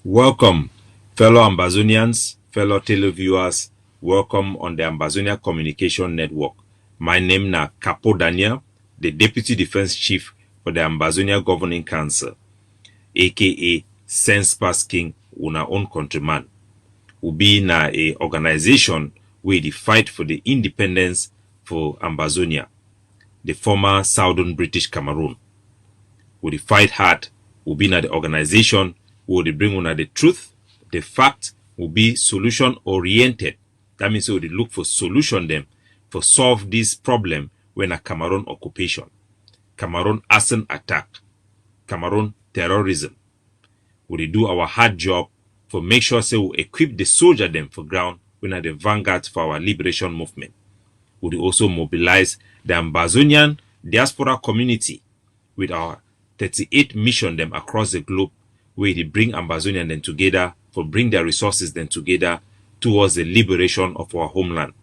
Welcome, fellow Ambazonians, fellow televiewers. Welcome on the Ambazonia Communication Network. My name is Capo Daniel, the Deputy Defense Chief for the Ambazonia Governing Council, aka Sense Pass King, una own countryman. We be na a organization where they fight for the independence for Ambazonia, the former Southern British Cameroon. We fight hard. We be na the organization will they bring on the truth, the fact will be solution oriented. That means we look for solution them for solve this problem when a Cameroon occupation, Cameroon arson attack, Cameroon terrorism. We do our hard job for make sure say we equip the soldier them for ground when at the vanguard for our liberation movement. We also mobilize the Ambazonian diaspora community with our 38 mission them across the globe, where they bring Ambazonian then together, for bring their resources then together towards the liberation of our homeland.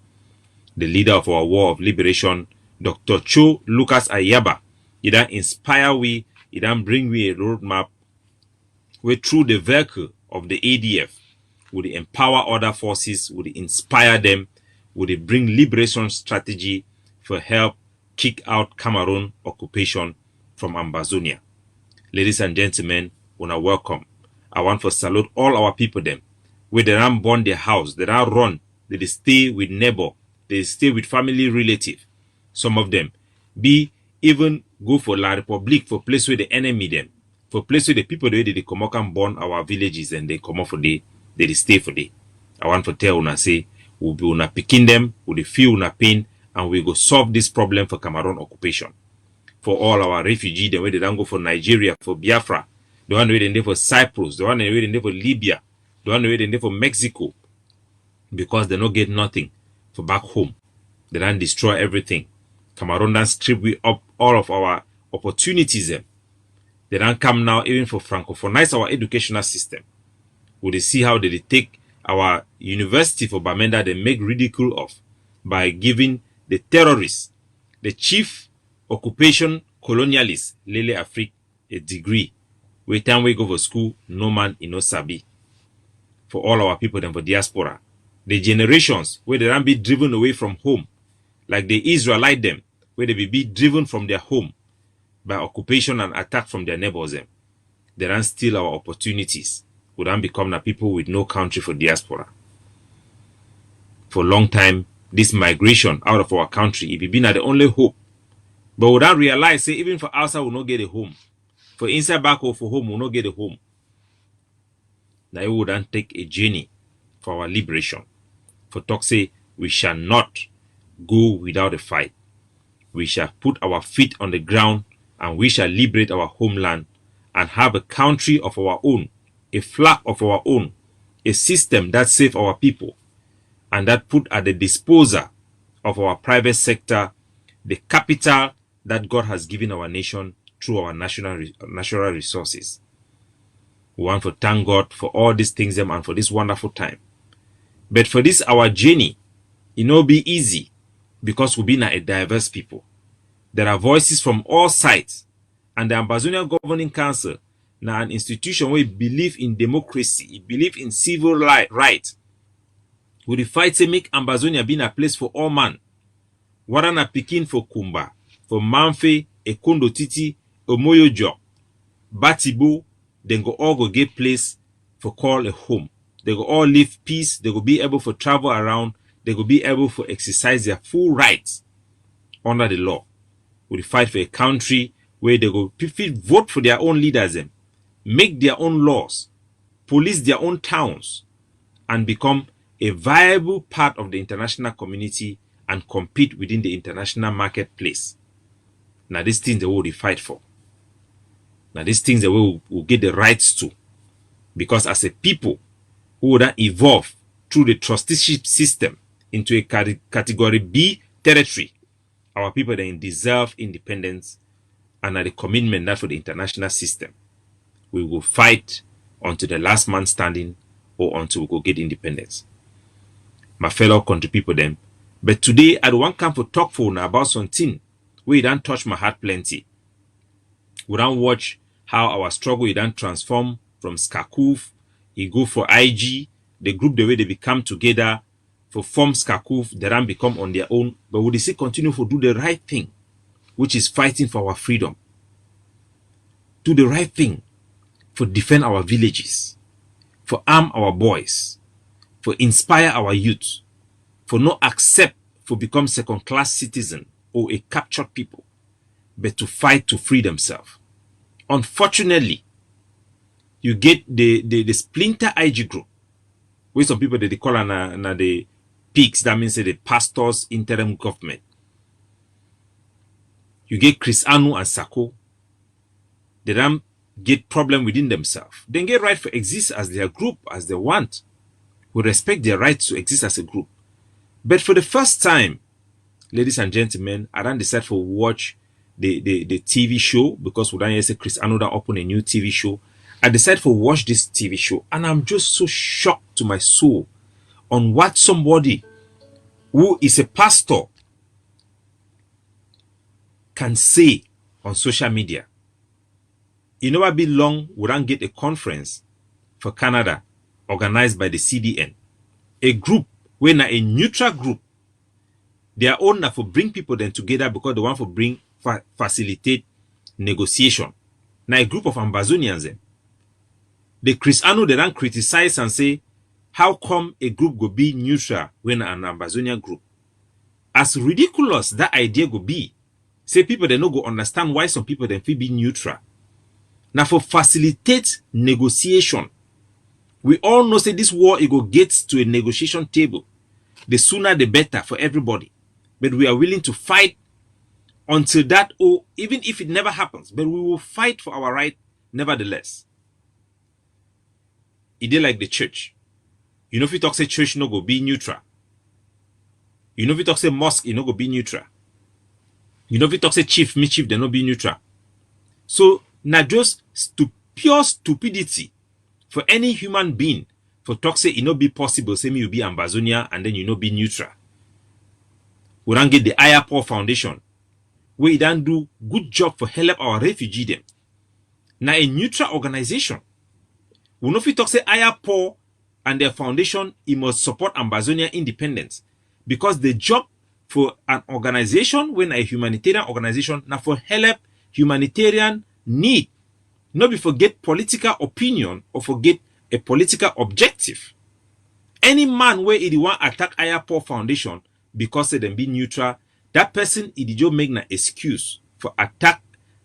The leader of our war of liberation, Dr. Cho Lucas Ayaba, he then inspire we, he then bring we a roadmap where through the vehicle of the ADF, would empower other forces, would inspire them, would bring liberation strategy for help kick out Cameroon occupation from Ambazonia. Ladies and gentlemen, una welcome. I want to salute all our people them. Where they don't burn their house, they don't run, they stay with neighbor, they stay with family relative. Some of them be even go for La Republique, for place where the enemy them, for place where the people they come out and burn our villages and they come out for day, they stay for day. I want to tell una say we'll be una picking them, we'll feel una pain, and we go solve this problem for Cameroon occupation. For all our refugees, the way they don't go for Nigeria, for Biafra, the one waiting there for Cyprus, the one waiting there for Libya, the one waiting there for Mexico, because they don't get nothing for back home. They don't destroy everything. Cameroon don't strip we up all of our opportunities. They don't come now even for francophonize our educational system. We see how they take our university for Bamenda, they make ridicule of by giving the terrorists, the chief occupation colonialists, Lele Afrique, a degree. Where time we go for school, no man in no sabi. For all our people then for diaspora, the generations where they don't be driven away from home, like the Israelite them, where they be driven from their home by occupation and attack from their neighbors them. They don't steal our opportunities. We don't become the people with no country for diaspora. For a long time, this migration out of our country, it been the only hope. But we don't realize, say, even for outside, we'll not get a home. For inside back or for home, we'll not get a home. Now, we would then take a journey for our liberation. For talk say, we shall not go without a fight. We shall put our feet on the ground and we shall liberate our homeland and have a country of our own, a flag of our own, a system that save our people and that put at the disposal of our private sector the capital that God has given our nation through our natural resources. We want to thank God for all these things and for this wonderful time. But for this, our journey, it will be easy because we've been a diverse people. There are voices from all sides, and the Ambazonia Governing Council now an institution where it believe in democracy, it believe in civil rights. We fight to make Ambazonia being a place for all man. Warana Pikin for Kumba, for Manfe, Ekondo Titi, Omoyojo, Batibo, then go all go get place for call a home. They go all live peace, they go be able to travel around, they go be able to exercise their full rights under the law. We fight for a country where they go vote for their own leaders, make their own laws, police their own towns, and become a viable part of the international community and compete within the international marketplace. Now, these things that we will fight for. Now, these things that we will get the rights to. Because as a people who would then evolve through the trusteeship system into a category B territory, our people then deserve independence and are the commitment that for the international system. We will fight until the last man standing or until we go get independence. My fellow country people then. But today, I don't want to come to talk for now about something where it don't touch my heart plenty. We don't watch how our struggle it don't transform from Skakuf You go for IG, the group the way they become together for form Skakuf, they then become on their own. But would they still continue to do the right thing, which is fighting for our freedom? Do the right thing for defend our villages, for arm our boys, for inspire our youth, for not accept for become second-class citizen or a captured people, but to fight to free themselves. Unfortunately, you get the splinter IG group, where some people they call the PIGS, that means the pastors interim government. You get Chris Anu and Sako, they don't get problem within themselves. They get right for exist as their group as they want. We respect their right to exist as a group. But for the first time, ladies and gentlemen, I don't decide to watch the TV show, because we don't say Chris Anu that open a new TV show. I decided to watch this TV show, and I'm just so shocked to my soul on what somebody who is a pastor can say on social media. It never be long we don't get a conference for Canada organized by the CDN, a group where na a neutral group. Their own na for bring people then together because they want to bring facilitate negotiation. Now a group of Ambazonians then. The Chris Anu they don't criticize and say, how come a group go be neutral when an Ambazonia group? As ridiculous that idea go be, say people they no go understand why some people then feel be neutral. Now for facilitate negotiation, we all know say this war it go get to a negotiation table. The sooner the better for everybody. But we are willing to fight until that, or even if it never happens, but we will fight for our right nevertheless. It did like the church. You know if you talk say church no go be neutral. You know if you talk say mosque, you no go be neutral. You know if you talk say chief, they no be neutral. So now just pure stupidity for any human being for talk say it no be possible, say me you be Ambazonia and then you no be neutral. We don't get the Ayah Foundation, where it don't do good job for help our refugee them. Now a neutral organization. We know if we talk say Ayah and their foundation, it must support Ambazonia independence. Because the job for an organization, when a humanitarian organization, now for help humanitarian need, not be forget political opinion or forget a political objective. Any man where it want attack Ayah Foundation because they them be neutral, that person it just make an excuse for attack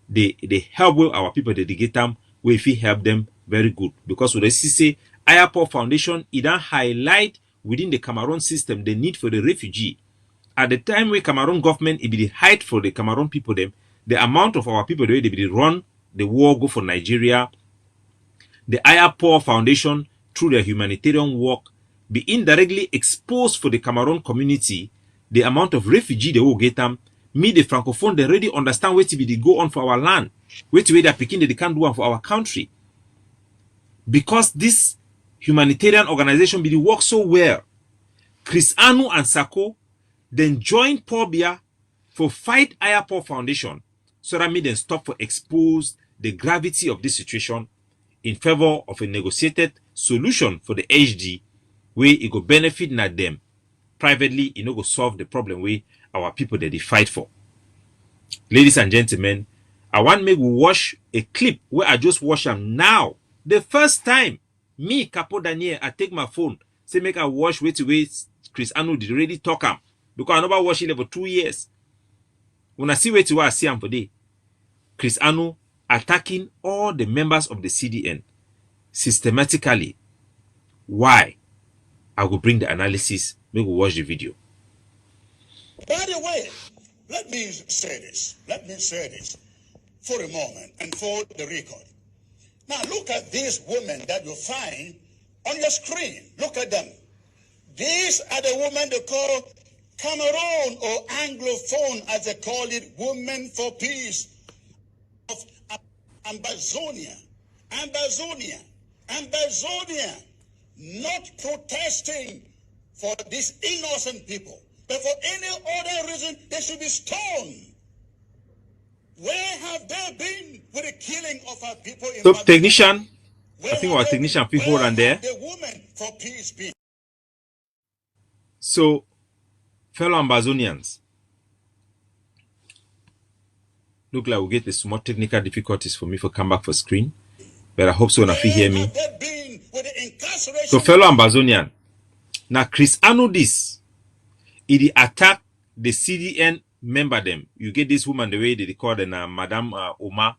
the help with our people that they get them where if he help them very good. Because when they say Ayah Foundation, it don't highlight within the Cameroon system the need for the refugee. At the time where Cameroon government it be the height for the Cameroon people them, the amount of our people the way they be run the war go for Nigeria, the Ayah Foundation through their humanitarian work be indirectly exposed for the Cameroon community the amount of refugee they will get them. Me the francophone they already understand where to be they go on for our land, where to be they picking they can't do one for our country. Because this humanitarian organization be the work so well, Chris Anu and Sako then join Pobia for fight Ayah Foundation so that me then stop for expose the gravity of this situation in favor of a negotiated solution for the HD where it go benefit not them. Privately, it no go solve the problem where our people that they fight for. Ladies and gentlemen, I want me to watch a clip where I just watch them now. The first time, me, Capo Daniel, I take my phone, say make I watch wait Chris Anu did already talk him. Because I never watch it for 2 years. When I see wait I see him for day. Chris Anu attacking all the members of the CDN systematically. Why? I will bring the analysis. Maybe we'll watch the video. By the way, let me say this for a moment and for the record. Now look at these women that you find on your screen. Look at them. These are the women they call Cameroon or Anglophone, as they call it, Women for Peace of Ambazonia. Ambazonia, not protesting for these innocent people, but for any other reason, they should be stoned. Where have they been with the killing of our people in So, technician, I think our technician people hold there. The woman for peace be. So, fellow Ambazonians, look like we'll get the small technical difficulties for me to come back for screen, but I hope so if you hear me. So, fellow Ambazonian, now Chris Anu this, it attack the CDN member them. You get this woman the way they call them Madame Omar.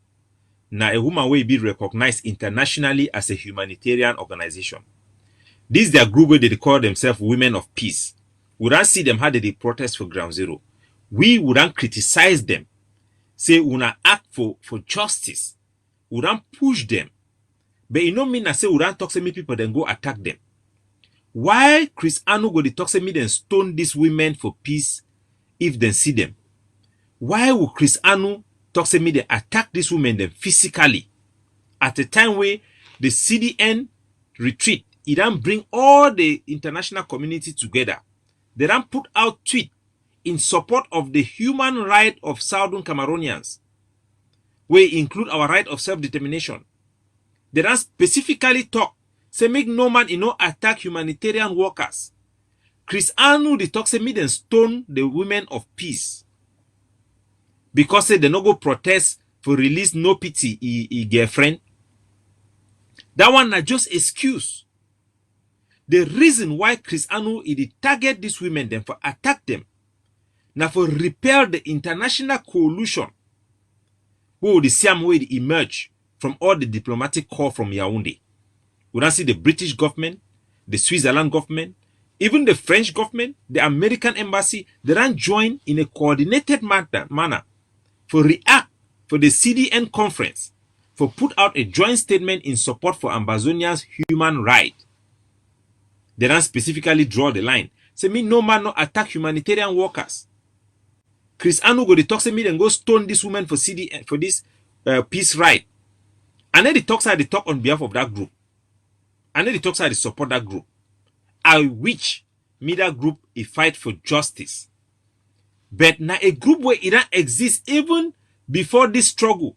Now a woman will be recognized internationally as a humanitarian organization. This is their group where they call themselves Women of Peace. We don't see them how they protest for Ground Zero. We wouldn't criticize them. Say we not act for justice. We don't push them. But you know me na say we don't talk to me people then go attack them. Why Chris Anu go to talk to me then stone these women for peace if they see them? Why would Chris Anu talk to me they attack these women then physically at a time where the CDN retreat? It don't bring all the international community together. They don't put out tweet in support of the human right of Southern Cameroonians, where include our right of self-determination. They don't specifically talk, say make no man attack humanitarian workers. Chris Anu they talk say me then stone the women of peace because say they no go protest for release no pity e girlfriend. That one na just excuse. The reason why Chris Anu he target these women then for attack them, now for repel the international coalition, who would the same way they emerge from all the diplomatic corps from Yaoundé. We don't see the British government, the Switzerland government, even the French government, the American embassy, they don't join in a coordinated manner for react for the CDN conference, for put out a joint statement in support for Ambazonia's human right. They don't specifically draw the line. Say me no man no attack humanitarian workers. Chris Anu go the talk say me then go stone this woman for CDN for this peace right. And then the talks are the talk on behalf of that group. And then the talks are the support that group. I wish me that group a fight for justice. But now a group where it don't exist even before this struggle.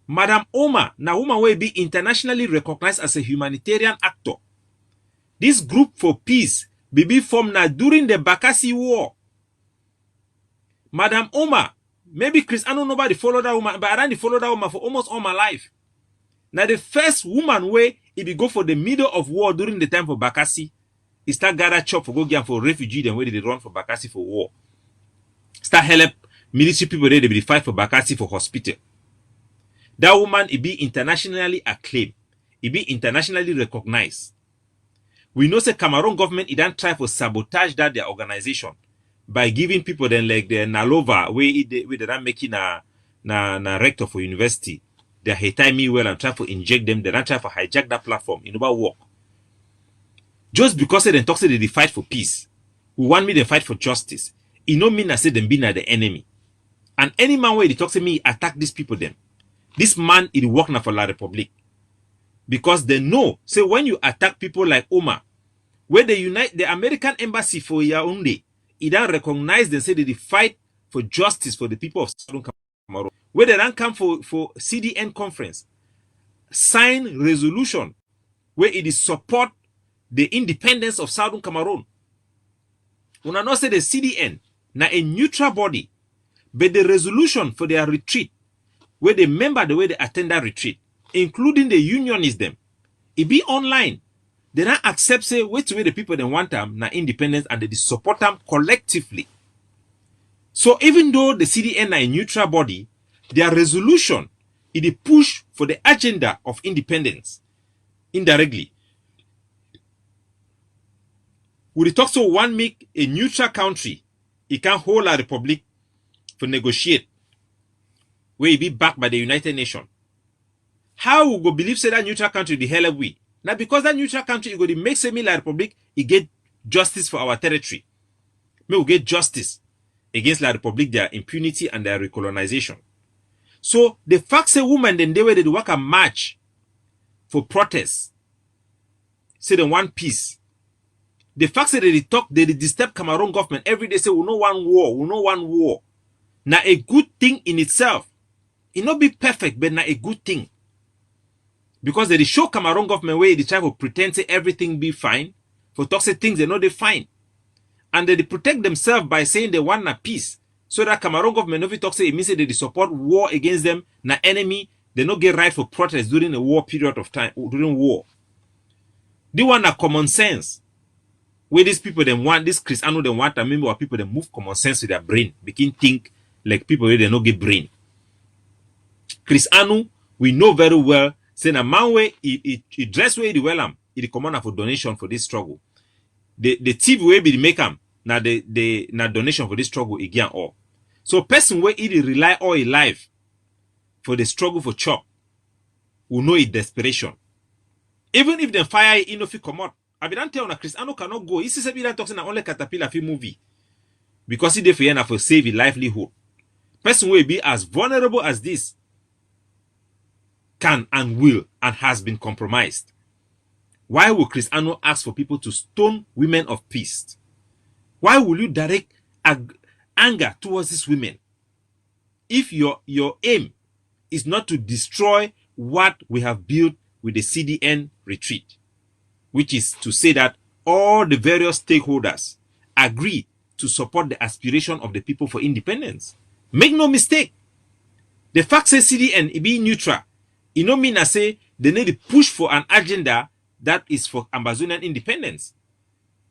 Madame Omar, now woman will be internationally recognized as a humanitarian actor. This group for peace be formed now during the Bakassi War. Madame Omar, maybe Chris Anu nobody follow that woman, but I don't follow that woman for almost all my life. Now the first woman way if you go for the middle of war during the time for Bakassi, he start gather chop for go get for refugee then where they run for Bakassi for war. Start help military people there they be fight for Bakassi for hospital. That woman it be internationally acclaimed, it be internationally recognized. We know say Cameroon government it don't try for sabotage that their organization by giving people then like the Nalova where they don't making na rector for university. They hate me well and try to inject them. They don't try to hijack that platform. You know about work. Just because they talk say they fight for peace, we want me to fight for justice. It no mean I say them being the enemy. And any man where they talk to me attack these people them. This man it work now for La Republique. Because they know, say when you attack people like Omar, where they unite the American embassy for Yaoundé, it don't recognize them say they fight for justice for the people of Southern Cameroon. Where they don't come for CDN conference, sign resolution where it is support the independence of Southern Cameroon. When I not say the CDN, now a neutral body, but the resolution for their retreat, where the member the way they attend that retreat, including the unionists them, it be online. They don't accept say which way the people they want them now independence and they support them collectively. So even though the CDN are a neutral body, their resolution is a push for the agenda of independence indirectly. We talk so one make a neutral country, it can hold a republic for negotiate where it be backed by the United Nations. How we go believe say that neutral country the hell we? Now because that neutral country is going to make semi-la republic, it get justice for our territory. May we get justice against La Republique, their impunity and their recolonization. So the fact say women then they were they work a march for protests, say they want peace. The fact say they talk, they disturb Cameroon government every day, say we no one war, we no one war. Now a good thing in itself. It not be perfect, but not a good thing. Because they show Cameroon government where they try to pretend say everything be fine, for toxic things they know they fine. And they protect themselves by saying they want a peace. So that Cameroon government, if it talks, it means that they support war against them, na enemy, they don't get right for protest during a war period of time, during war. They want a common sense. Where these people they want, this Christiano they want, I mean, what people they move common sense with their brain, begin think like people where they don't get brain. Christiano, we know very well, say a man way he dress way the well he command for donation for this struggle. The TV way be make him na the donation for this struggle again all. So person where he rely all his life for the struggle for chop will know it desperation. Even if they fire in if he come out, I be don't tell na Cristiano cannot go. He says be that talking only caterpillar film movie because he dey for save his livelihood. Person will be as vulnerable as this can and will and has been compromised. Why will Cristiano ask for people to stone women of peace? Why will you direct anger towards these women if your aim is not to destroy what we have built with the CDN retreat, which is to say that all the various stakeholders agree to support the aspiration of the people for independence? Make no mistake, the fact says CDN it be neutral, it no mean I say they need to push for an agenda that is for Ambazonian independence.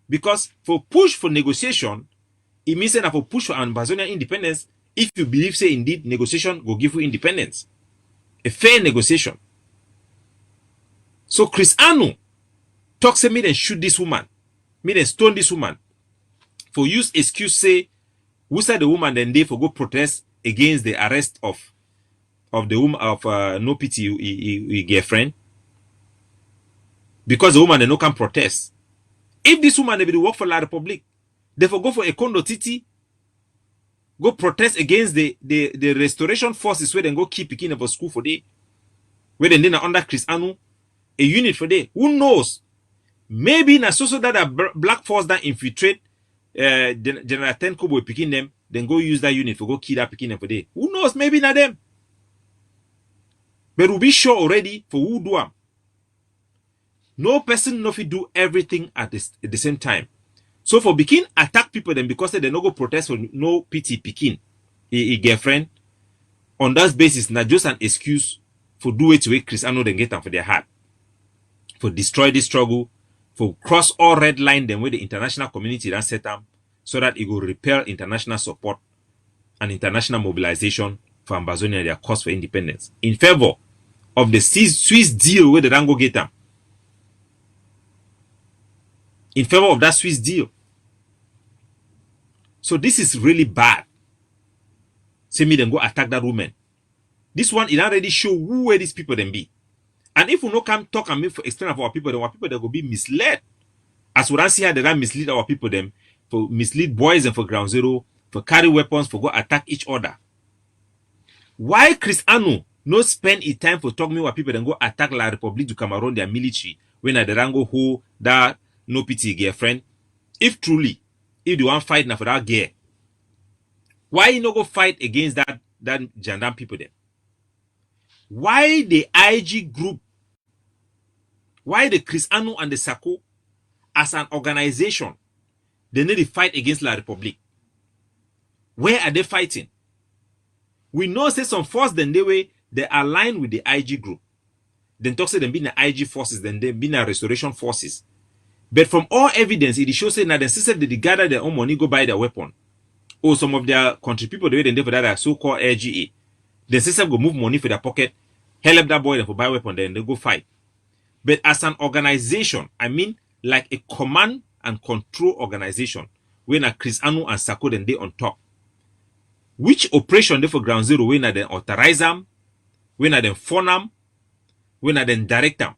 Because for push for negotiation, it means that for push for Ambazonian independence, if you believe, say, indeed, negotiation will give you independence. A fair negotiation. So Cristiano talks to me and shoot this woman. Me then stone this woman. For use excuse say, who said the woman then they for go protest against the arrest of the woman of no pity girlfriend. Because the woman they no can protest. If this woman they will work for La Republique, they for go for a condo titi, go protest against the restoration forces where they go keep picking for school for day, where they then under Cristiano, a unit for day. Who knows? Maybe in a social that a black force that infiltrate General 10 Kobo picking them, then go use that unit for go kill that picking them for day. Who knows? Maybe not them. But we'll be sure already for who do them. No person know if do everything at the same time. So for begin attack people then because they no go protest for no pity picking a girlfriend on that basis, not just an excuse for do it to make Cristiano then get them for their heart. For destroy this struggle, for cross all red line them where the international community then set them so that it will repel international support and international mobilization for Ambazonia their cause for independence in favor of the Swiss deal where they don't go get them. In favor of that Swiss deal. So this is really bad. Say me then go attack that woman. This one, it already show who where these people then be. And if we no come talk and me for explain of our people, then our people they go be misled. As we don't see how they don't mislead our people them, for mislead boys and for ground zero, for carry weapons, for go attack each other. Why Cristiano no spend his time for talk me what people then go attack La Republique du Cameroon, their military, when they don't go hold that no pity girlfriend? If truly, if they want fight now for that girl, why you no go fight against that gendarme people then? Why the IG group, why the Cristiano and the Sako as an organization, they need to fight against La Republique? Where are they fighting? We know say some force then they align with the IG group. Then talk say them being the IG forces, then they being the restoration forces. But from all evidence, it shows that the system they gather their own money, go buy their weapon. Or some of their country people, the way they for that are so-called LGA. The system go move money for their pocket, help that boy for buy weapon, then they go fight. But as an organization, I mean like a command and control organization, when a Cristiano and Sako then they on top. Which operation they for ground zero, when they authorize them, when they phone them, when they direct them.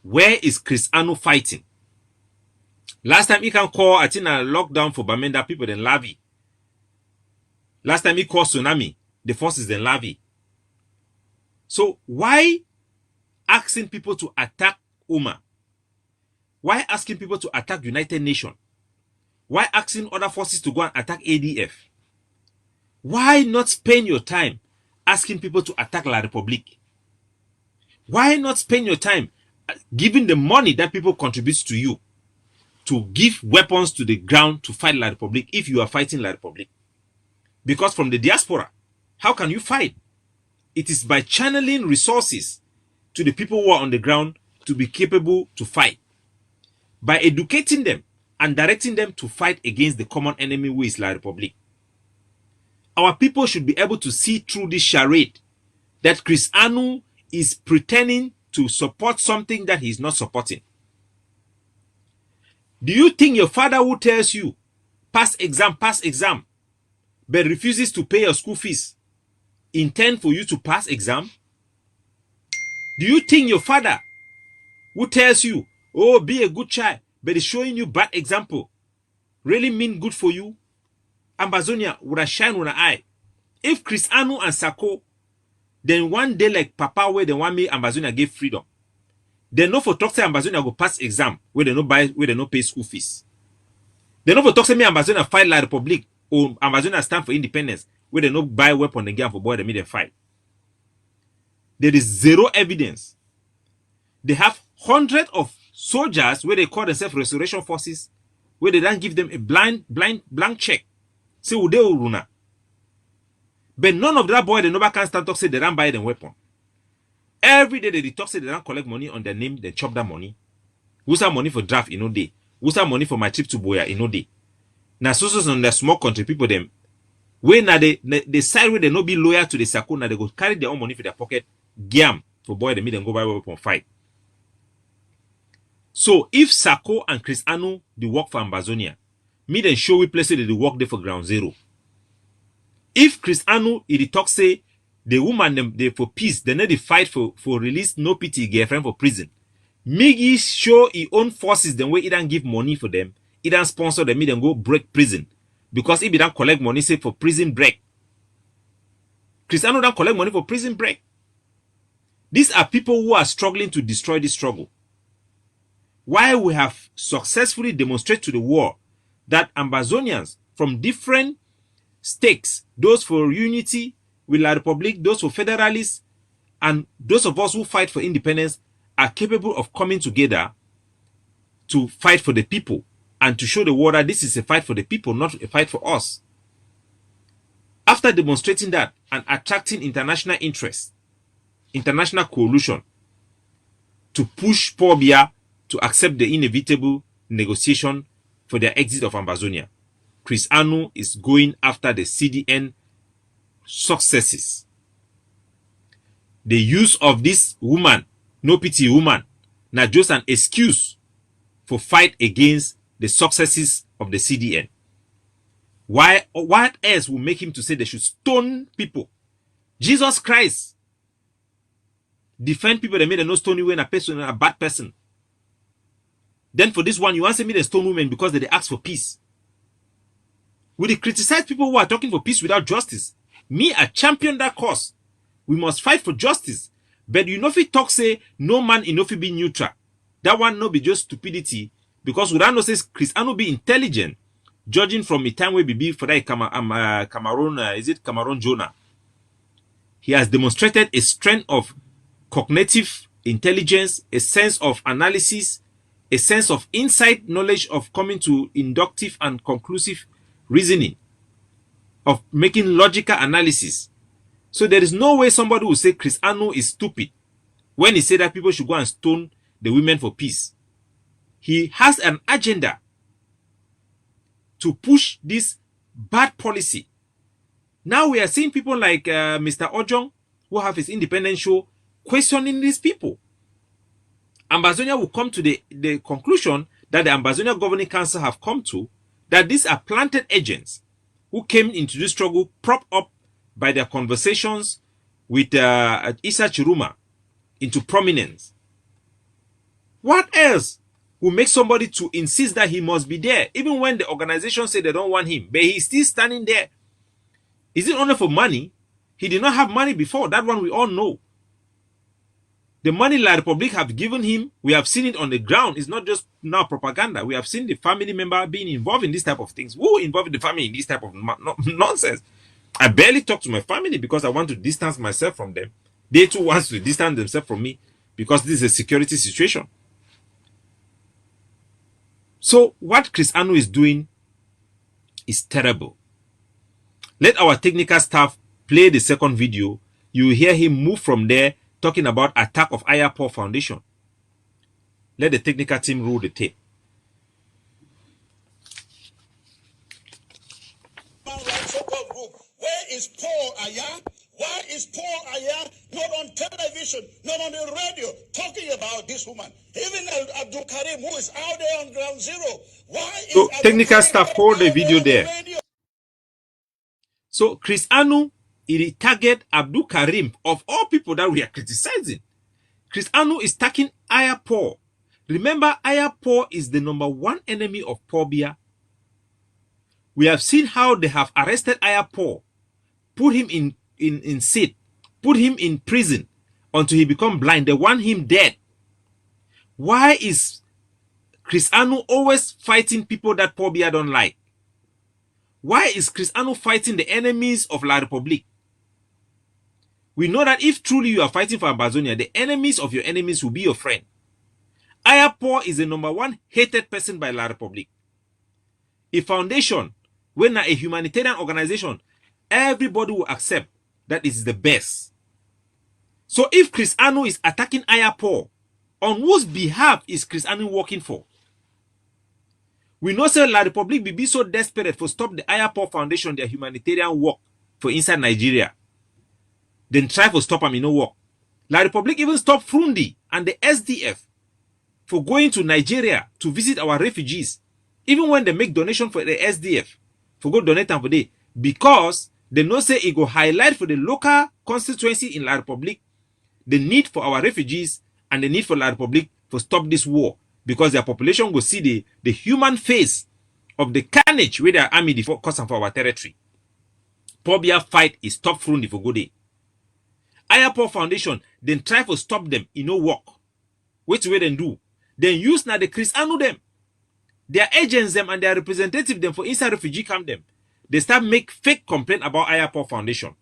Where is Cristiano fighting? Last time he can call, I think a lockdown for Bamenda people then Lavi. Last time he called tsunami, the forces then Lavi. So why asking people to attack UMA? Why asking people to attack United Nations? Why asking other forces to go and attack ADF? Why not spend your time asking people to attack La Republique? Why not spend your time giving the money that people contribute to you to give weapons to the ground to fight La Republique if you are fighting La Republique? Because from the diaspora, how can you fight? It is by channeling resources to the people who are on the ground to be capable to fight. By educating them and directing them to fight against the common enemy who is La Republique. Our people should be able to see through this charade that Chris Anu is pretending to support something that he's not supporting. Do you think your father who tells you, pass exam, but refuses to pay your school fees, intend for you to pass exam? Do you think your father who tells you, oh, be a good child, but is showing you bad example, really mean good for you? Ambazonia would have shine with an eye. If Chris Anu and Sako, then one day like Papa where they want me Ambazonia give freedom. They know for talk say Ambazonia go pass exam where they no buy, where they no pay school fees. They know for talk say me Ambazonia fight La Republique or Ambazonia stand for independence where they no buy weapon again for boy they meet them fight. There is zero evidence. They have hundreds of soldiers where they call themselves restoration forces, where they don't give them a blank check. Say would they runa. But none of that boy they never can stand talk say they don't buy them weapon. Every day they talk say they don't collect money on their name, they chop that money. Who's that money for draft in no day? Who's that money for my trip to Boya in no day? Now so on the small country people them when now they side where they no be loyal to the Sako, now they go carry their own money for their pocket, gam for boy they meet them go buy weapon fight. So if Sako and Chris Anu they work for Ambazonia, me then show we places they work there for ground zero. If Chris Anu he talk say the woman them they for peace, they need to fight for release no pity girlfriend for prison. Migi show his own forces the way he don't give money for them, he don't sponsor them, he don't go break prison. Because if he don't collect money, say for prison break. Chris Anu don't collect money for prison break. These are people who are struggling to destroy this struggle. While we have successfully demonstrated to the world that Ambazonians from different stakes, those for unity with La Republique, those for federalists, and those of us who fight for independence are capable of coming together to fight for the people and to show the world that this is a fight for the people, not a fight for us. After demonstrating that and attracting international interest, international coalition to push Paul Biya to accept the inevitable negotiation for their exit of Ambazonia, Chris Anu is going after the CDN successes. The use of this woman, no pity woman, not just an excuse for fight against the successes of the CDN. Why? What else will make him to say they should stone people? Jesus Christ defend people that made a no stone you when a person, a bad person. Then for this one, you answer me the stone women because they ask for peace. Will they criticize people who are talking for peace without justice? Me, I champion that cause. We must fight for justice. But you know if it talk say no man enough be neutral. That one no be just stupidity. Because we don't know says Chris Anu be intelligent, judging from the time we be for that Cameroon, is it Cameroon Jonah? He has demonstrated a strength of cognitive intelligence, a sense of analysis, a sense of insight, knowledge of coming to inductive and conclusive reasoning, of making logical analysis. So there is no way somebody will say Chris Anu is stupid when he said that people should go and stone the women for peace. He has an agenda to push this bad policy. Now we are seeing people like Mr. Ojong, who have his independent show, questioning these people. Ambazonia will come to the conclusion that the Ambazonia Governing Council have come to, that these are planted agents who came into this struggle propped up by their conversations with Issa Chiruma into prominence. What else will make somebody to insist that he must be there, even when the organization say they don't want him, but he's still standing there? Is it only for money? He did not have money before. That one we all know. The money La Republique have given him, we have seen it on the ground. It's not just now propaganda. We have seen the family member being involved in this type of things. Who involved the family in this type of nonsense? I barely talk to my family because I want to distance myself from them. They too want to distance themselves from me. because this is a security situation. So what Chris Anu is doing is terrible. Let our technical staff play the second video. You will hear him move from there talking about attack of Ayah Foundation. Let the technical team roll the tape. Where is Paul Ayah? Why is Paul Ayah not on television, not on the radio, talking about this woman? Even Abdul Karim, who is out there on ground zero. Why is So technical Karim staff hold the out video on the there. radio? So Chris Anu, he target Abdul Karim of all people that we are criticizing. Chris Anu is attacking Ayah Paul. Remember, Ayah Paul is the #1 enemy of Paul Biya. We have seen how they have arrested Ayah Paul, put him in seat, put him in prison until he become blind. They want him dead. Why is Chris Anu always fighting people that Paul Biya don't like? Why is Chris Anu fighting the enemies of La Republique? We know that if truly you are fighting for Ambazonia, the enemies of your enemies will be your friend. Ayah Paul is the #1 hated person by La Republique. A foundation, when a humanitarian organization, everybody will accept that it is the best. So if Chris Anu is attacking Ayah Paul, on whose behalf is Chris Anu working for? We know say La Republique be so desperate for stop the Ayah Paul Foundation, their humanitarian work for inside Nigeria. Then try to stop them in no work. La Republique even stop Frundi and the SDF for going to Nigeria to visit our refugees. Even when they make donation for the SDF, for go donate them for day, because they know say it go highlight for the local constituency in La Republique the need for our refugees and the need for La Republique to stop this war, because their population will see the human face of the carnage with their army for cause for our territory. Paul Biya fight is stop Frundi for good day. Ayah Paul Foundation then try to stop them in no work. Which way they do? Then use now the Chris Anu them, their agents them and their representative them for inside refugee camp them. They start make fake complaint about Ayah Paul Foundation.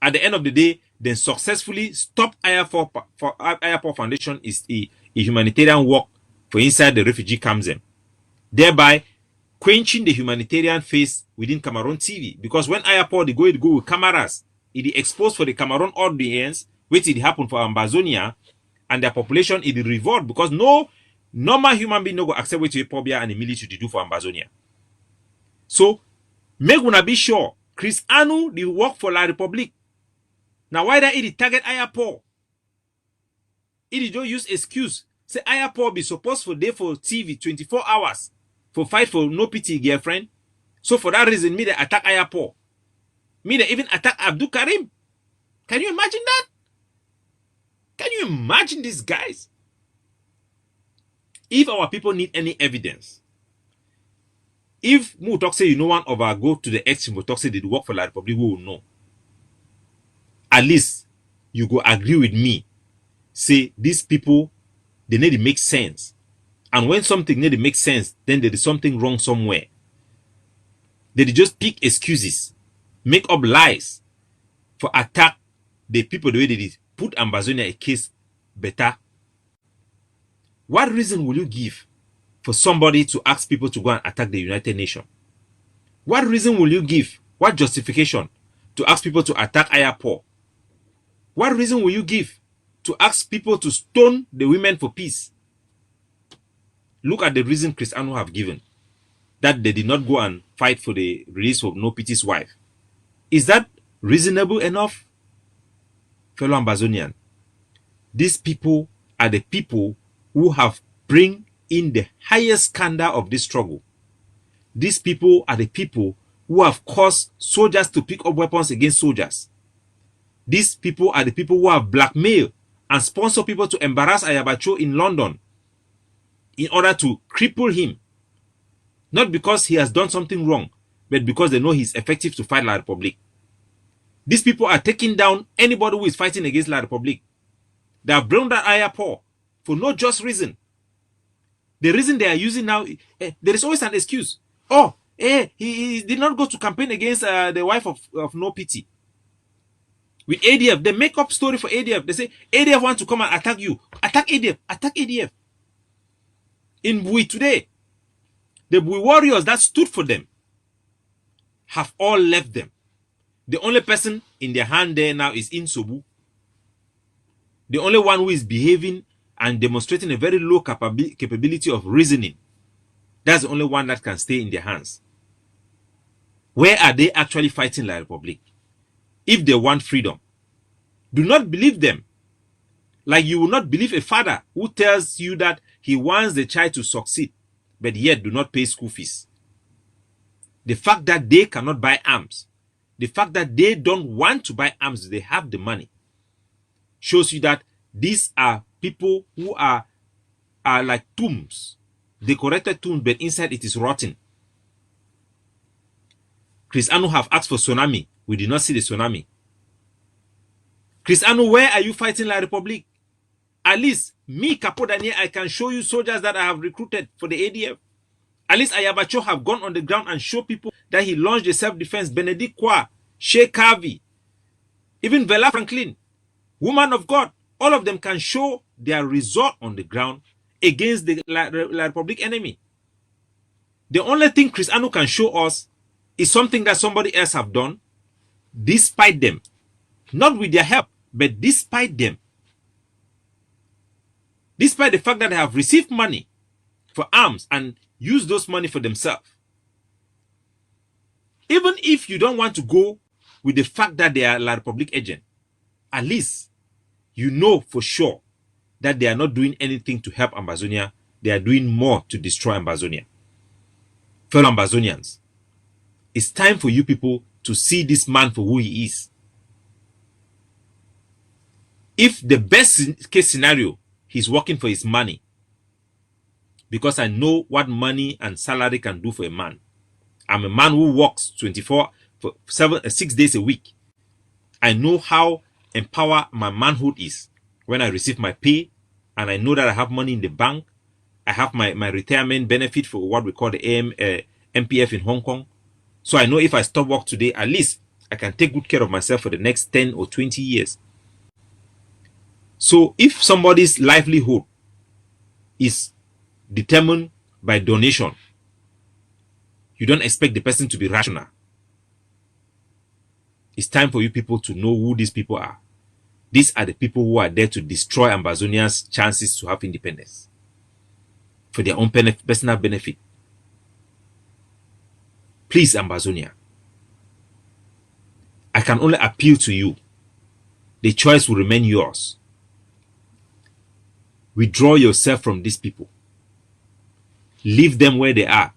At the end of the day, then successfully stop Ayah Paul Foundation is a humanitarian work for inside the refugee camps them, thereby quenching the humanitarian face within Cameroon TV. Because when Ayah Paul they go with cameras, it is exposed for the Cameroon audience, which it happened for Ambazonia, and their population it revolt, because no normal human being no go accept what Paul Biya and the military do for Ambazonia. So make una be sure Chris Anu they work for La Republique. Now why that it target Ayah Paul? It don't use excuse. Say Ayah Paul be supposed for day for TV 24 hours for fight for no pity girlfriend. So for that reason, me they attack Ayah Paul. Me they even attack Abdul Karim. Can you imagine that? Can you imagine these guys? If our people need any evidence, if Mu talk say you know one of our go to the extreme, talk say they work for La Republique, we will know. At least you go agree with me. Say these people, they need to make sense. And when something need to make sense, then there is something wrong somewhere. They just pick excuses, make up lies for attack the people the way they did. Put Ambazonia a case better. What reason will you give for somebody to ask people to go and attack the United Nations? What reason will you give? What justification to ask people to attack Ayah Paul? What reason will you give to ask people to stone the women for peace? Look at the reason Chris Anu have given, that they did not go and fight for the release of No Pity's wife. Is that reasonable enough? Fellow Ambazonian, these people are the people who have bring in the highest scandal of this struggle. These people are the people who have caused soldiers to pick up weapons against soldiers. These people are the people who have blackmailed and sponsor people to embarrass Ayabacho in London in order to cripple him. Not because he has done something wrong, but because they know he's effective to fight La Republique. These people are taking down anybody who is fighting against La Republique. They have blown that Ayah Paul for no just reason. The reason they are using now, there is always an excuse. Oh, he did not go to campaign against the wife of No Pity. With ADF, they make up story for ADF. They say ADF want to come and attack you. Attack ADF. Attack ADF. In Bui today, the Bui warriors that stood for them have all left them. The only person in their hand there now is Insobu. The only one who is behaving and demonstrating a very low capability of reasoning. That's the only one that can stay in their hands. Where are they actually fighting La Republic? If they want freedom, do not believe them. Like you will not believe a father who tells you that he wants the child to succeed, but yet do not pay school fees. The fact that they cannot buy arms, the fact that they don't want to buy arms, they have the money, shows you that these are people who are like tombs, decorated tombs, but inside it is rotten. Chris Anu have asked for tsunami. We did not see the tsunami. Chris Anu, where are you fighting La Republic? At least me, Capo Daniel, I can show you soldiers that I have recruited for the ADF. At least Ayah have gone on the ground and show people that he launched a self-defense. Benedict Kwa, Sheikh Harvey, even Vela Franklin, woman of God, all of them can show their result on the ground against the La Republic enemy. The only thing Chris Anu can show us is something that somebody else have done, despite them. Not with their help, but despite them. Despite the fact that they have received money for arms and use those money for themselves. Even if you don't want to go with the fact that they are La Republic agent, at least you know for sure that they are not doing anything to help Ambazonia. They are doing more to destroy Ambazonia. Fellow Ambazonians, it's time for you people to see this man for who he is. If the best case scenario, he's working for his money, because I know what money and salary can do for a man. I'm a man who works 6 days a week. I know how empowered my manhood is when I receive my pay, and I know that I have money in the bank. I have my retirement benefit for what we call the MPF in Hong Kong. So I know if I stop work today, at least I can take good care of myself for the next 10 or 20 years. So if somebody's livelihood is determined by donation, you don't expect the person to be rational. It's time for you people to know who these people are. These are the people who are there to destroy Ambazonia's chances to have independence for their own personal benefit. Please, Ambazonia, I can only appeal to you. The choice will remain yours. Withdraw yourself from these people. Leave them where they are.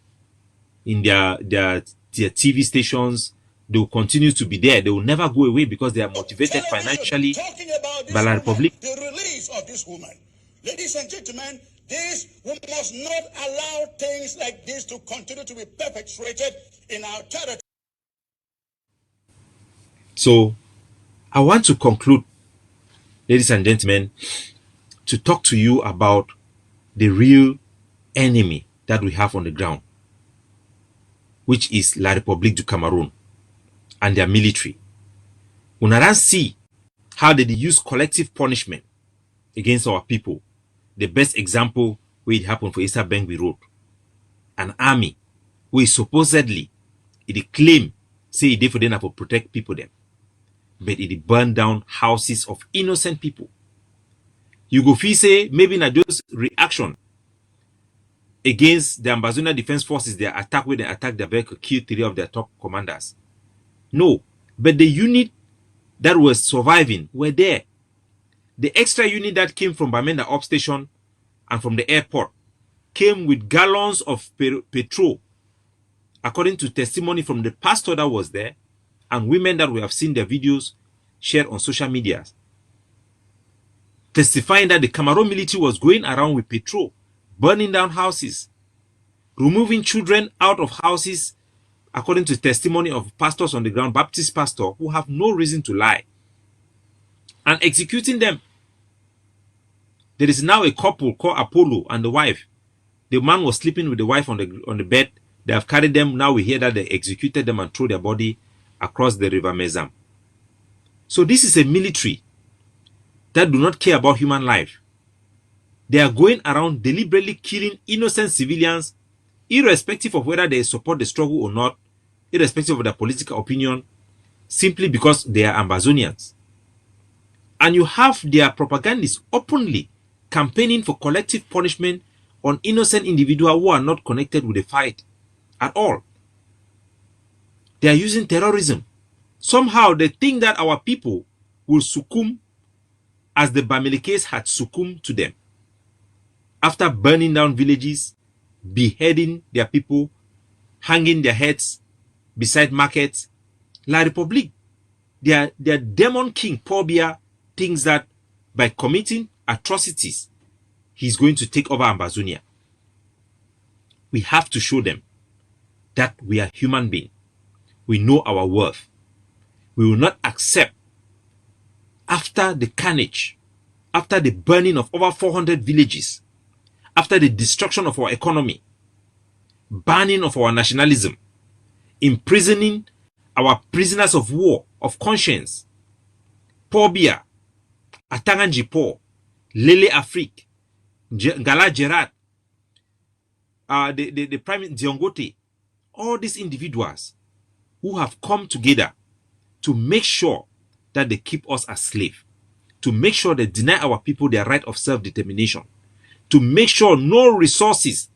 In their TV stations, they will continue to be there. They will never go away because they are motivated financially by La Republic. The release of this woman. Ladies and gentlemen, we must not allow things like this to continue to be perpetrated in our territory. So, I want to conclude, ladies and gentlemen, to talk to you about the real enemy that we have on the ground, which is La République du Cameroon and their military. We now see how they use collective punishment against our people. The best example where it happened for Issa Bengui Road. An army where supposedly it claim say it for them to protect people them, but it burned down houses of innocent people. You go feel say maybe not just reaction against the Ambazonia Defense Forces, their attack where they attacked their vehicle, killed 3 of their top commanders. No, but the unit that was surviving were there. The extra unit that came from Bamenda Up Station and from the airport came with gallons of petrol, according to testimony from the pastor that was there and women that we have seen their videos shared on social media, testifying that the Cameroon military was going around with petrol, burning down houses, removing children out of houses, according to testimony of pastors on the ground, Baptist pastors who have no reason to lie, and executing them. There is now a couple called Apollo and the wife. The man was sleeping with the wife on the bed. They have carried them. Now we hear that they executed them and threw their body across the river Mezam. So this is a military that do not care about human life. They are going around deliberately killing innocent civilians, irrespective of whether they support the struggle or not, irrespective of their political opinion, simply because they are Ambazonians. And you have their propagandists openly campaigning for collective punishment on innocent individuals who are not connected with the fight at all. They are using terrorism. Somehow they think that our people will succumb as the Bamilikes had succumbed to them. After burning down villages, beheading their people, hanging their heads beside markets, La République, their demon king, Paul Biya, thinks that by committing atrocities, he's going to take over Ambazonia. We have to show them that we are human beings. We know our worth. We will not accept, after the carnage, after the burning of over 400 villages, after the destruction of our economy, banning of our nationalism, imprisoning our prisoners of war, of conscience, Paul Biya, Atanganji Paul, Lele Afrique, Ngala Gerard, the Prime Minister Diongote, all these individuals who have come together to make sure that they keep us as slaves, to make sure they deny our people their right of self-determination, to make sure no resources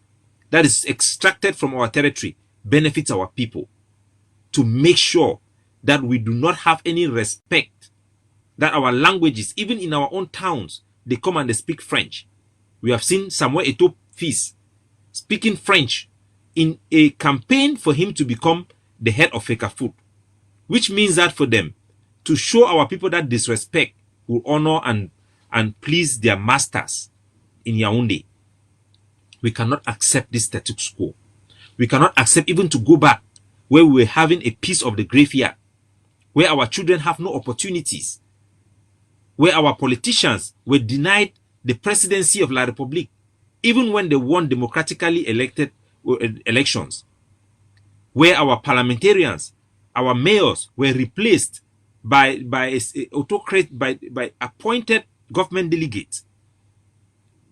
that is extracted from our territory benefits our people, to make sure that we do not have any respect, that our languages, even in our own towns, they come and they speak French. We have seen Samuel Eto'o Fils speaking French in a campaign for him to become the head of Fecafoot, which means that for them to show our people that disrespect will honor and please their masters in Yaoundé. We cannot accept this status quo. We cannot accept even to go back where we were having a piece of the graveyard, where our children have no opportunities, where our politicians were denied the presidency of La République, even when they won democratically elected elections, where our parliamentarians, our mayors were replaced by autocrat, by appointed government delegates.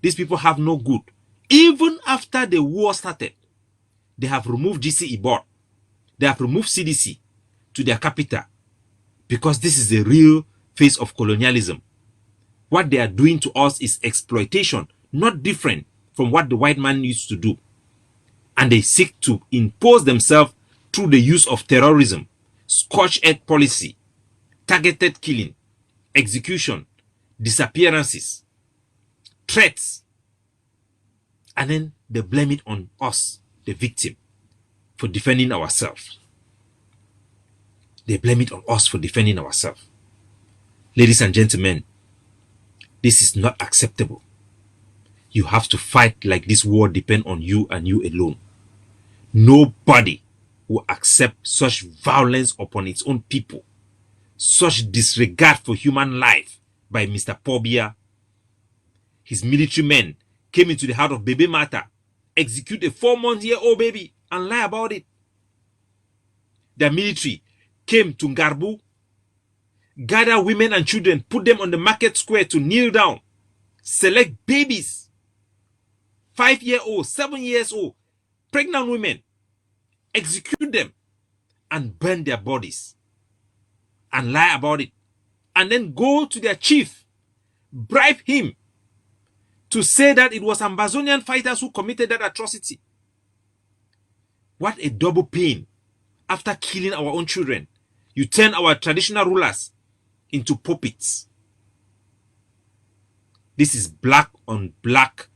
These people have no good. Even after the war started, they have removed GC Ibor. They have removed CDC to their capital because this is the real face of colonialism. What they are doing to us is exploitation, not different from what the white man used to do. And they seek to impose themselves through the use of terrorism, scorched earth policy, targeted killing, execution, disappearances, threats. And then they blame it on us, the victim, for defending ourselves. They blame it on us for defending ourselves. Ladies and gentlemen, this is not acceptable. You have to fight like this war depends on you and you alone. Nobody will accept such violence upon its own people, such disregard for human life by Mr. Paul Biya. His military men came into the heart of Bebe Mata, execute a 4-month-old baby and lie about it. The military came to Ngarbu, gather women and children, put them on the market square to kneel down, select babies, 5-year-old, 7 years old, pregnant women, execute them and burn their bodies and lie about it, and then go to their chief, bribe him to say that it was Ambazonian fighters who committed that atrocity. What a double pain. After killing our own children, you turn our traditional rulers into puppets. This is black on black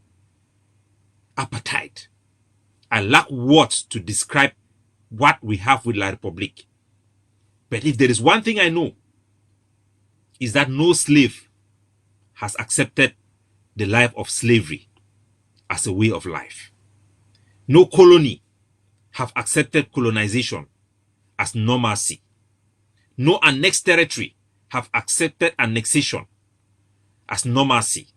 apartheid. I lack words to describe what we have with La République. But if there is one thing I know, is that no slave has accepted the life of slavery as a way of life. No colony have accepted colonization as normalcy. No annexed territory have accepted annexation as normalcy.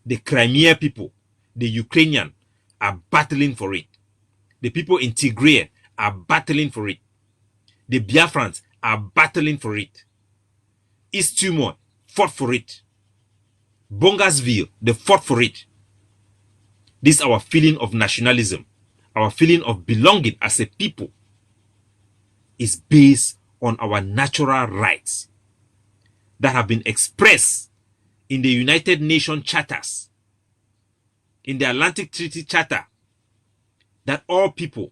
The Crimea people, the Ukrainian, are battling for it. The people in Tigray are battling for it. The Biafrans are battling for it. East Timor fought for it. Bongasville, they fought for it. This is our feeling of nationalism, our feeling of belonging as a people is based on our natural rights that have been expressed in the United Nations charters, in the Atlantic Treaty Charter, that all people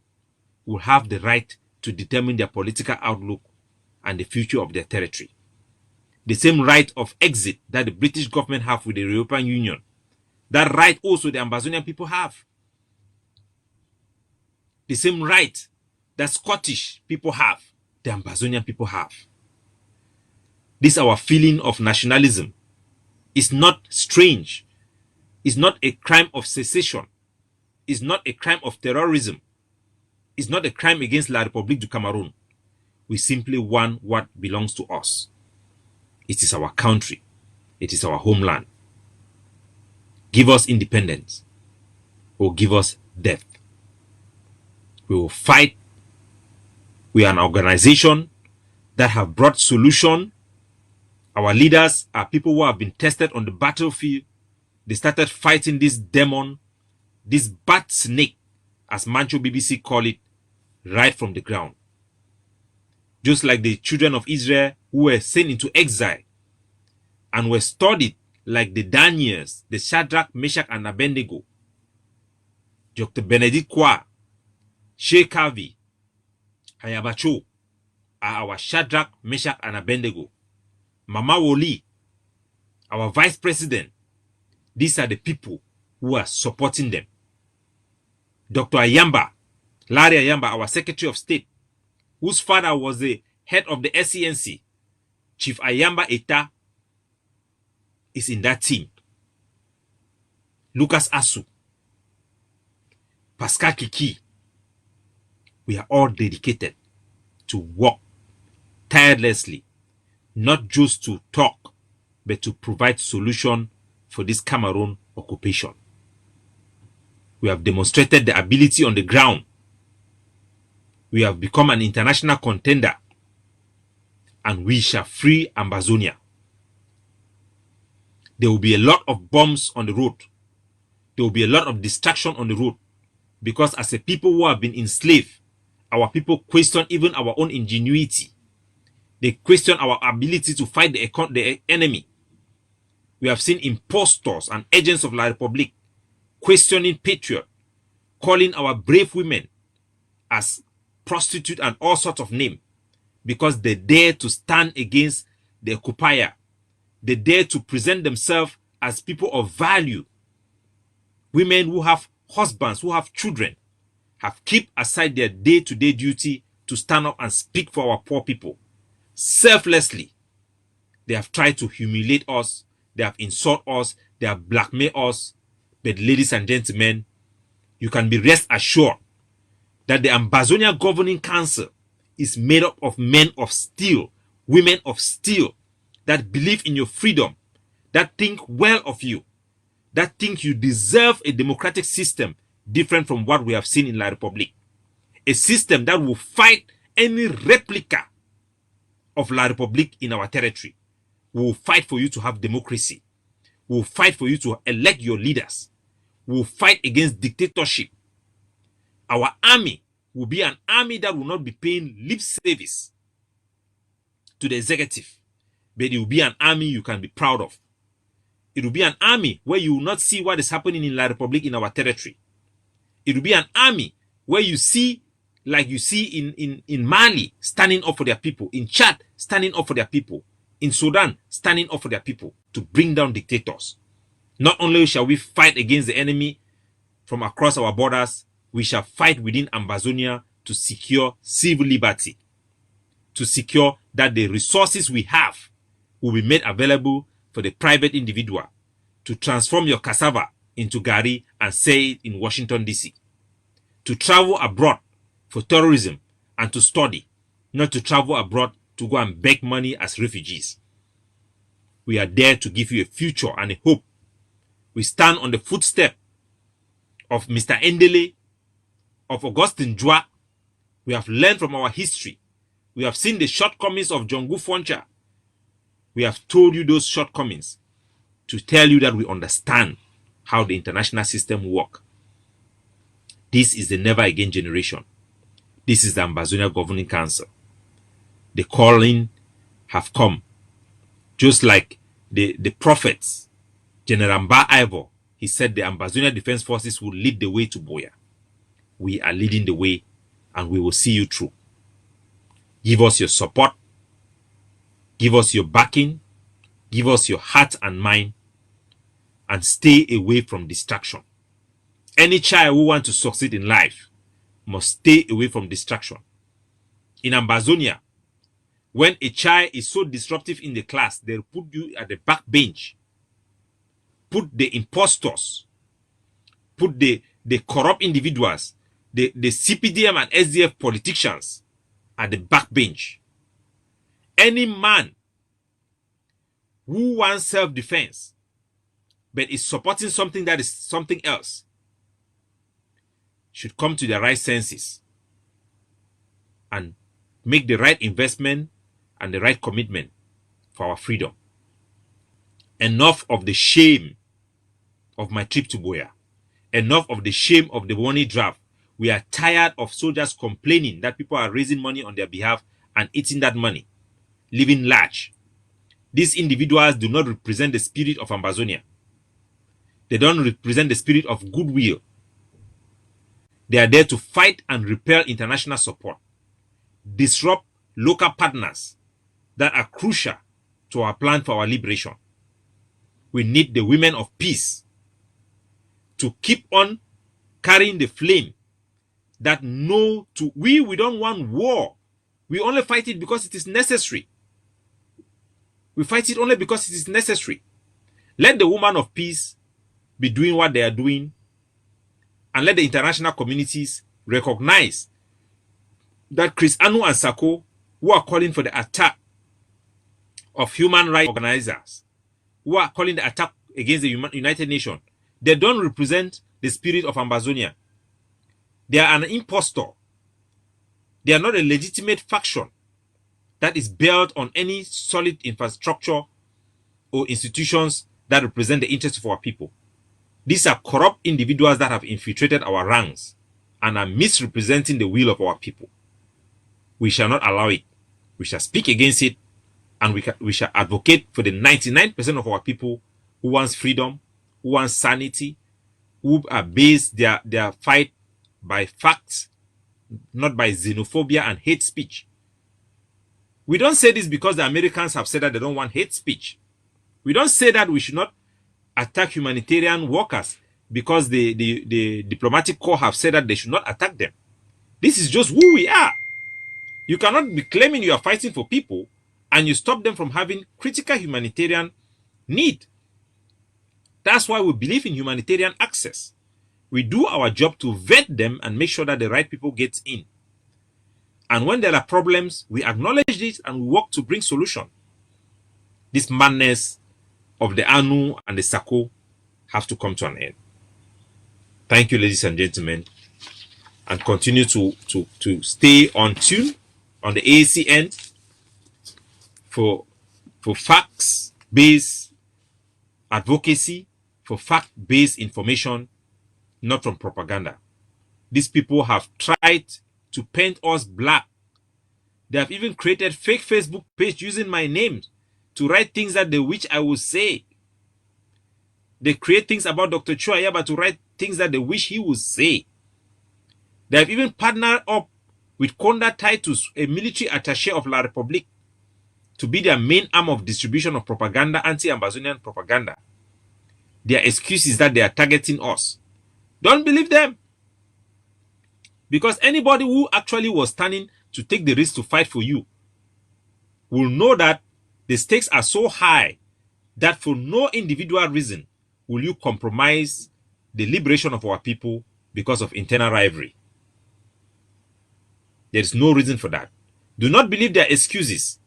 will have the right to determine their political outlook and the future of their territory. The same right of exit that the British government have with the European Union, that right also the Ambazonian people have. The same right that Scottish people have, the Ambazonian people have. This our feeling of nationalism is not strange. It's not a crime of secession. It's not a crime of terrorism. It's not a crime against La République du Cameroon. We simply want what belongs to us. It is our country. It is our homeland. Give us independence or give us death. We will fight. We are an organization that have brought solution. Our leaders are people who have been tested on the battlefield. They started fighting this demon, this bat snake, as Mancho BBC call it, right from the ground. Just like the children of Israel who were sent into exile and were studied like the Daniels, the Shadrach, Meshach, and Abednego, Dr. Benedict Kwa, Sheikh Harvey, Hayabacho are our Shadrach, Meshach, and Abednego. Mama Woli, our vice president, these are the people who are supporting them. Dr. Ayamba, Larry Ayamba, our Secretary of State, whose father was the head of the SCNC, Chief Ayamba Eta, is in that team. Lucas Asu, Pascal Kiki, we are all dedicated to work tirelessly, not just to talk, but to provide solution for this Cameroon occupation. We have demonstrated the ability on the ground. We have become an international contender, and we shall free Ambazonia. There will be a lot of bombs on the road. There will be a lot of distraction on the road, because as a people who have been enslaved, our people question even our own ingenuity. They question our ability to fight the enemy. We have seen impostors and agents of La République questioning patriot, calling our brave women as prostitute and all sorts of names, because they dare to stand against the occupier. They dare to present themselves as people of value. Women who have husbands, who have children, have kept aside their day-to-day duty to stand up and speak for our poor people. Selflessly, they have tried to humiliate us, they have insulted us, they have blackmailed us. But ladies and gentlemen, you can be rest assured that the Ambazonia Governing Council is made up of men of steel, women of steel, that believe in your freedom, that think well of you, that think you deserve a democratic system different from what we have seen in La République. A system that will fight any replica of La République in our territory. We will fight for you to have democracy. We will fight for you to elect your leaders. We will fight against dictatorship. Our army will be an army that will not be paying lip service to the executive, but it will be an army you can be proud of. It will be an army where you will not see what is happening in La République in our territory. It will be an army where you see, like you see in Mali, standing up for their people, in Chad, standing up for their people, in Sudan, standing up for their people to bring down dictators. Not only shall we fight against the enemy from across our borders, we shall fight within Ambazonia to secure civil liberty, to secure that the resources we have will be made available for the private individual to transform your cassava into gari and sell it in Washington, D.C., to travel abroad for tourism and to study, not to travel abroad to go and beg money as refugees. We are there to give you a future and a hope. We stand on the footstep of Mr. Endele, of Augustin Joa. We have learned from our history. We have seen the shortcomings of Jongu Foncha. We have told you those shortcomings to tell you that we understand how the international system works. This is the never again generation. This is the Ambazonia Governing Council. The calling have come. Just like the prophets, General Mba Ivor, he said the Ambazonia Defense Forces will lead the way to Buea. We are leading the way and we will see you through. Give us your support. Give us your backing. Give us your heart and mind. And stay away from distraction. Any child who wants to succeed in life must stay away from distraction. In Ambazonia, when a child is so disruptive in the class, they'll put you at the back bench. Put the impostors. Put the corrupt individuals, the CPDM and SDF politicians at the back bench. Any man who wants self-defense but is supporting something that is something else should come to their right senses and make the right investment and the right commitment for our freedom. Enough of the shame of my trip to Buea. Enough of the shame of the money draft. We are tired of soldiers complaining that people are raising money on their behalf and eating that money, living large. These individuals do not represent the spirit of Ambazonia. They don't represent the spirit of goodwill. They are there to fight and repel international support, disrupt local partners that are crucial to our plan for our liberation. We need the women of peace to keep on carrying the flame that we don't want war. We only fight it because it is necessary. We fight it only because it is necessary. Let the women of peace be doing what they are doing, and let the international communities recognize that Chris Anu and Sako, who are calling for the attack of human rights organizers, who are calling the attack against the United Nations, they don't represent the spirit of Ambazonia. They are an impostor. They are not a legitimate faction that is built on any solid infrastructure or institutions that represent the interests of our people. These are corrupt individuals that have infiltrated our ranks and are misrepresenting the will of our people. We shall not allow it. We shall speak against it, and we shall advocate for the 99% of our people who wants freedom, who wants sanity, who are based their fight by facts, not by xenophobia and hate speech. We don't say this because the Americans have said that they don't want hate speech. We don't say that we should not attack humanitarian workers because the diplomatic corps have said that they should not attack them. This is just who we are. You cannot be claiming you are fighting for people and you stop them from having critical humanitarian need. That's why we believe in humanitarian access. We do our job to vet them and make sure that the right people get in. And when there are problems, we acknowledge this and we work to bring solution. This madness of the Anu and the Sako have to come to an end. Thank you, ladies and gentlemen, and continue to stay on tune on the AAC end for facts-based advocacy, for fact-based information, not from propaganda. These people have tried to paint us black. They have even created fake Facebook page using my name to write things that they wish I would say. They create things about Dr. Ayah to write things that they wish he would say. They have even partnered up with Konda Titus, a military attaché of La République, to be their main arm of distribution of propaganda, anti-Ambazonian propaganda. Their excuse is that they are targeting us. Don't believe them. Because anybody who actually was standing to take the risk to fight for you will know that the stakes are so high that for no individual reason will you compromise the liberation of our people because of internal rivalry. There is no reason for that. Do not believe their excuses.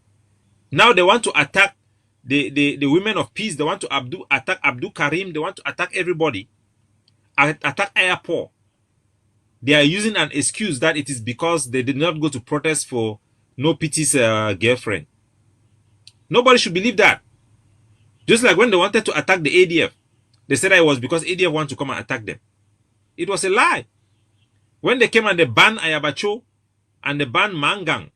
Now they want to attack the women of peace. They want to attack Abdul Karim. They want to attack everybody. Attack Ayah. They are using an excuse that it is because they did not go to protest for No Pity's girlfriend. Nobody should believe that. Just like when they wanted to attack the ADF, they said that it was because ADF wanted to come and attack them. It was a lie. When they came and they banned Ayabacho and they banned Mangang,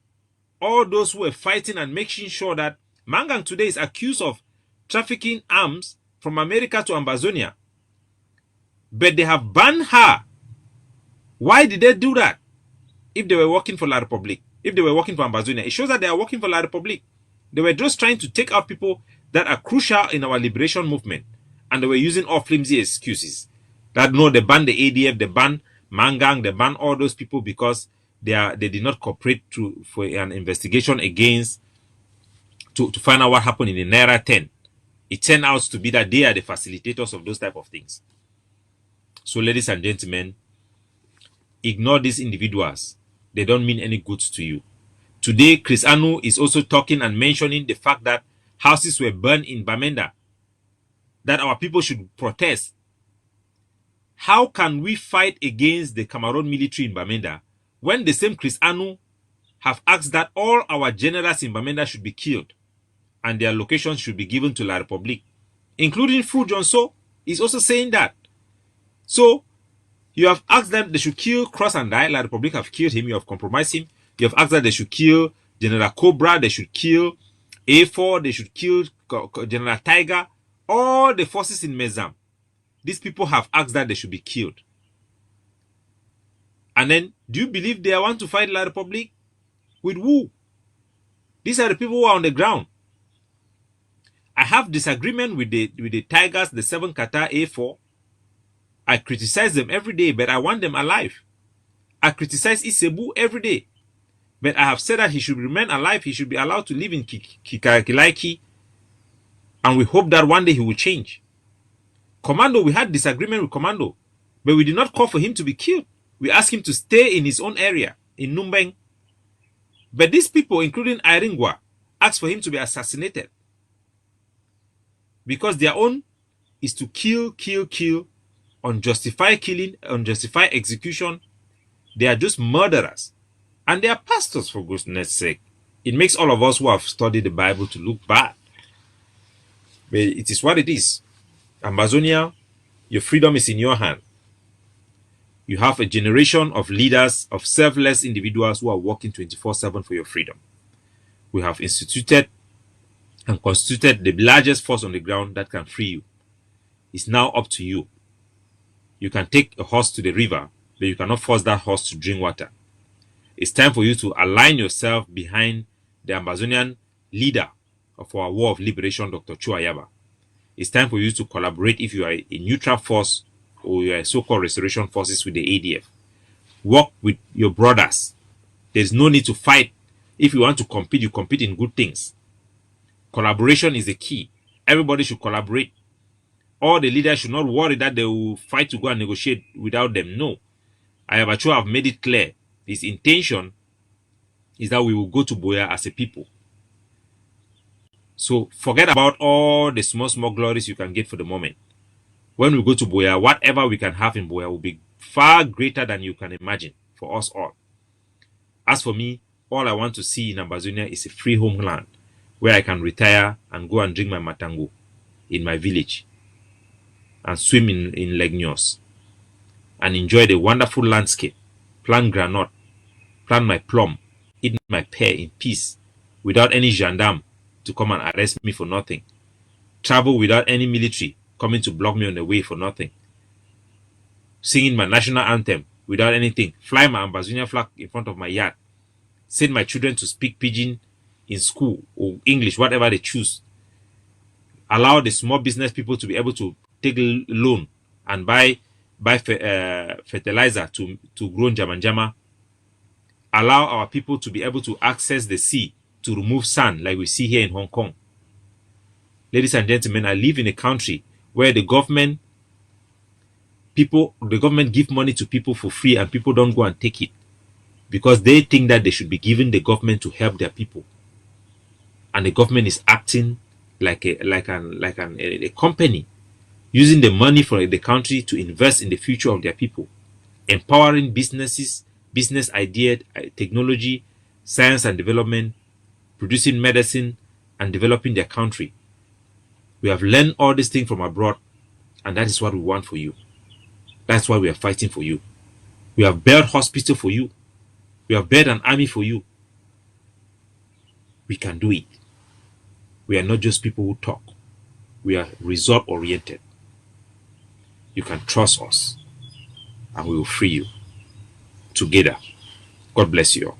all those who were fighting and making sure that Mangang today is accused of trafficking arms from America to Ambazonia. But they have banned her. Why did they do that? If they were working for La Republique, if they were working for Ambazonia, it shows that they are working for La Republique. They were just trying to take out people that are crucial in our liberation movement. And they were using all flimsy excuses. That no, they banned the ADF, they banned Mangang, they banned all those people because they did not cooperate for an investigation against to find out what happened in the Naira 10. It turned out to be that they are the facilitators of those type of things. So, ladies and gentlemen, ignore these individuals. They don't mean any good to you. Today, Chris Anu is also talking and mentioning the fact that houses were burned in Bamenda, that our people should protest. How can we fight against the Cameroon military in Bamenda when the same Chris Anu have asked that all our generals in Bamenda should be killed and their locations should be given to La Republique, including Fu Jonso is also saying that. So, you have asked them they should kill Cross and Die. La Republique have killed him. You have compromised him. You have asked that they should kill General Cobra. They should kill A4. They should kill General Tiger. All the forces in Mezam. These people have asked that they should be killed. And then, do you believe they want to fight La Republique? With who? These are the people who are on the ground. I have disagreement with the Tigers, the 7 Qatar A4. I criticize them every day, but I want them alive. I criticize Isebu every day, but I have said that he should remain alive. He should be allowed to live in Kikarakilaiki, and we hope that one day he will change. Commando, we had disagreement with Commando, but we did not call for him to be killed. We asked him to stay in his own area, in Numbeng. But these people, including Iringwa, asked for him to be assassinated. Because their own is to kill, unjustified killing, unjustified execution. They are just murderers. And they are pastors, for goodness sake. It makes all of us who have studied the Bible to look bad. But it is what it is. Ambazonia, your freedom is in your hand. You have a generation of leaders, of selfless individuals who are working 24/7 for your freedom. We have instituted and constituted the largest force on the ground that can free you. It's now up to you. You can take a horse to the river, but you cannot force that horse to drink water. It's time for you to align yourself behind the Ambazonian leader of our war of liberation, Dr. Chuayaba. It's time for you to collaborate if you are a neutral force or you are a so-called restoration forces with the ADF. Work with your brothers. There's no need to fight. If you want to compete, you compete in good things. Collaboration is the key. Everybody should collaborate. All the leaders should not worry that they will fight to go and negotiate without them. No. Ayabacho have made it clear. His intention is that we will go to Boya as a people. So forget about all the small glories you can get for the moment. When we go to Boya, whatever we can have in Boya will be far greater than you can imagine for us all. As for me, all I want to see in Ambazonia is a free homeland where I can retire and go and drink my matango in my village and swim in Lake Nyos and enjoy the wonderful landscape, plant granite, plant my plum, eat my pear in peace without any gendarme to come and arrest me for nothing, travel without any military coming to block me on the way for nothing, singing my national anthem without anything, fly my Ambazonia flag in front of my yard, send my children to speak pidgin in school or English, whatever they choose, allow the small business people to be able to take a loan and buy fertilizer to grow Jamanjama, allow our people to be able to access the sea to remove sand like we see here in Hong Kong. Ladies and gentlemen, I live in a country where the government give money to people for free and people don't go and take it because they think that they should be giving the government to help their people. And the government is acting like a company, using the money for the country to invest in the future of their people, empowering businesses, business idea, technology, science and development, producing medicine, and developing their country. We have learned all these things from abroad, and that is what we want for you. That's why we are fighting for you. We have built hospital for you. We have built an army for you. We can do it. We are not just people who talk. We are result-oriented. You can trust us, and we will free you. Together. God bless you all.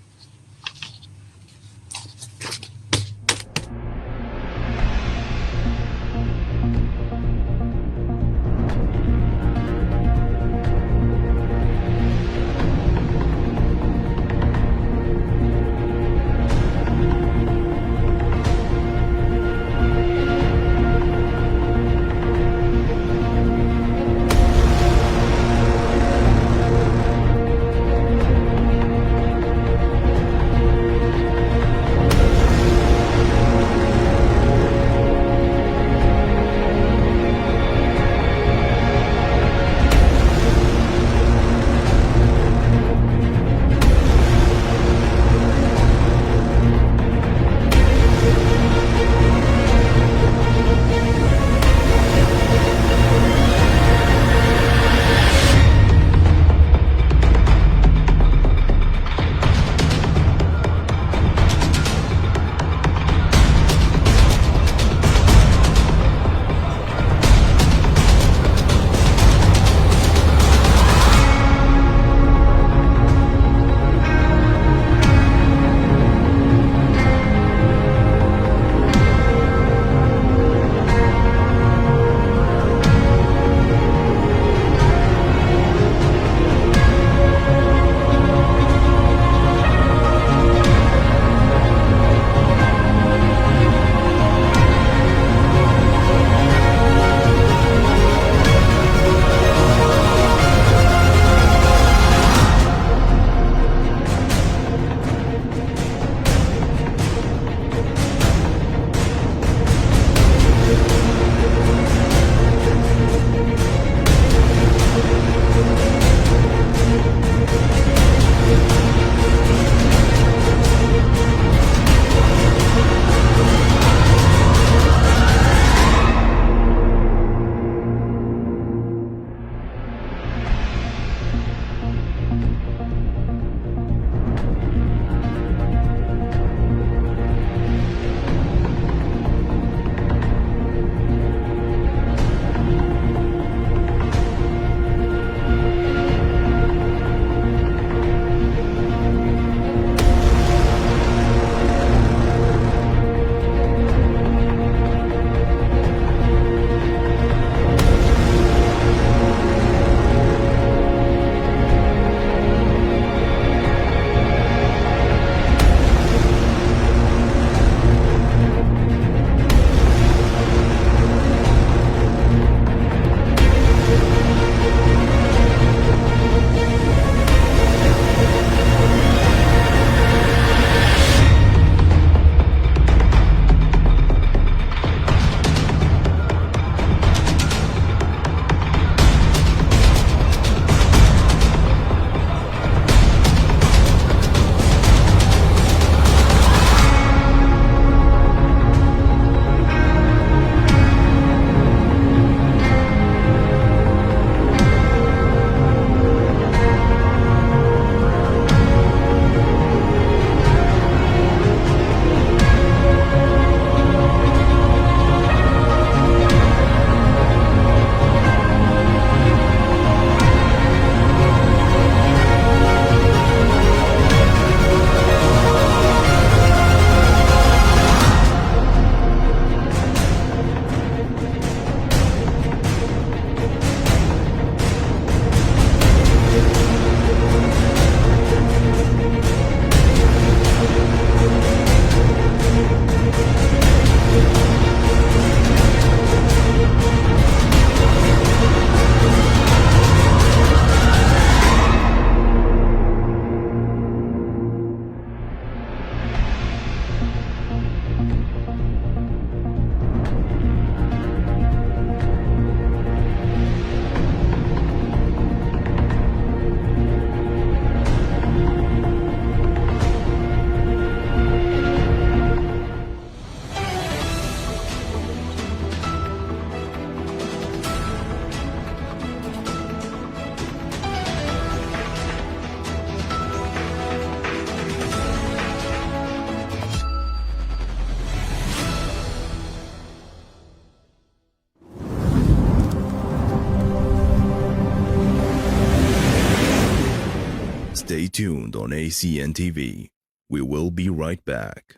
Stay tuned on ACN TV. We will be right back.